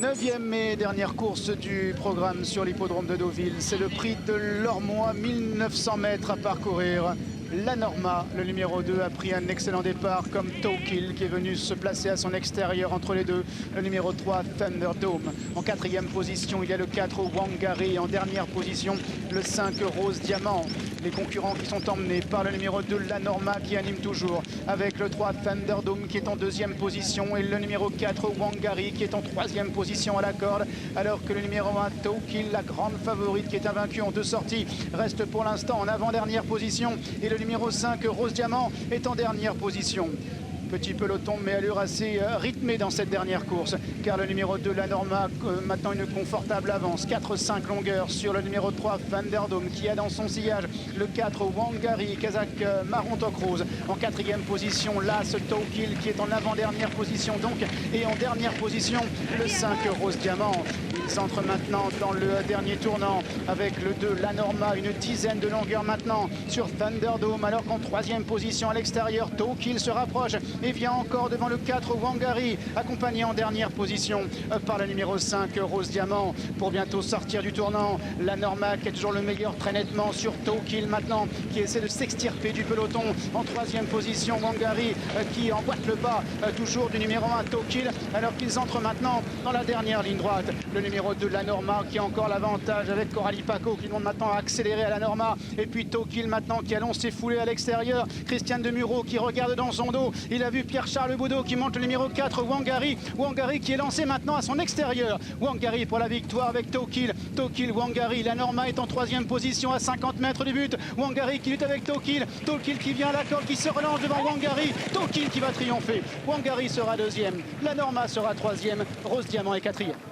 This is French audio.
9e et dernière course du programme sur l'hippodrome de Deauville. C'est le prix de l'Ormois, 1900 mètres à parcourir. La Norma, le numéro 2, a pris un excellent départ comme Towkill qui est venu se placer à son extérieur entre les deux. Le numéro 3, Thunderdome. En 4e position, il y a le 4, Wangari. En dernière position, le 5, Rose Diamant. Les concurrents qui sont emmenés par le numéro 2, La Norma, qui anime toujours, avec le 3, Thunderdome, qui est en 2e position, et le numéro 4, Wangari, qui est en 3e position à la corde, alors que le numéro 1, Towkill, la grande favorite, qui est invaincue en 2 sorties, reste pour l'instant en avant-dernière position, et le numéro 5, Rose Diamant, est en dernière position. Petit peloton, mais allure assez rythmée dans cette dernière course, car le numéro 2, La Norma, maintenant une confortable avance, 4-5 longueurs sur le numéro 3, Thunderdome, qui a dans son sillage le 4, Wangari, Kazakh marron toc rose. En 4e position, là, ce Towkill, qui est en avant-dernière position donc, et en dernière position, le 5, Rose Diamant. Ils entrent maintenant dans le dernier tournant avec le 2, La Norma, une dizaine de longueurs maintenant sur Thunderdome, alors qu'en 3e position à l'extérieur, Towkill se rapproche et vient encore devant le 4, Wangari, accompagné en dernière position par le numéro 5, Rose Diamant, pour bientôt sortir du tournant. La Norma qui est toujours le meilleur très nettement sur Towkill maintenant, qui essaie de s'extirper du peloton. En 3e position, Wangari qui emboîte le pas toujours du numéro 1, Towkill, alors qu'ils entrent maintenant dans la dernière ligne droite. Le numéro 2, La Norma, qui a encore l'avantage avec Coralie Paco qui demande maintenant à accélérer à La Norma, et puis Towkill maintenant qui allonge ses foulées à l'extérieur. Christiane Demuro qui regarde dans son dos. Il a vu Pierre-Charles Boudot qui monte le numéro 4, Wangari. Wangari qui est lancé maintenant à son extérieur. Wangari pour la victoire avec Towkill. Towkill, Wangari. La Norma est en 3e position à 50 mètres du but. Wangari qui lutte avec Towkill. Towkill qui vient à la corde, qui se relance devant Wangari. Towkill qui va triompher. Wangari sera 2e. La Norma sera 3e. Rose Diamant est 4e.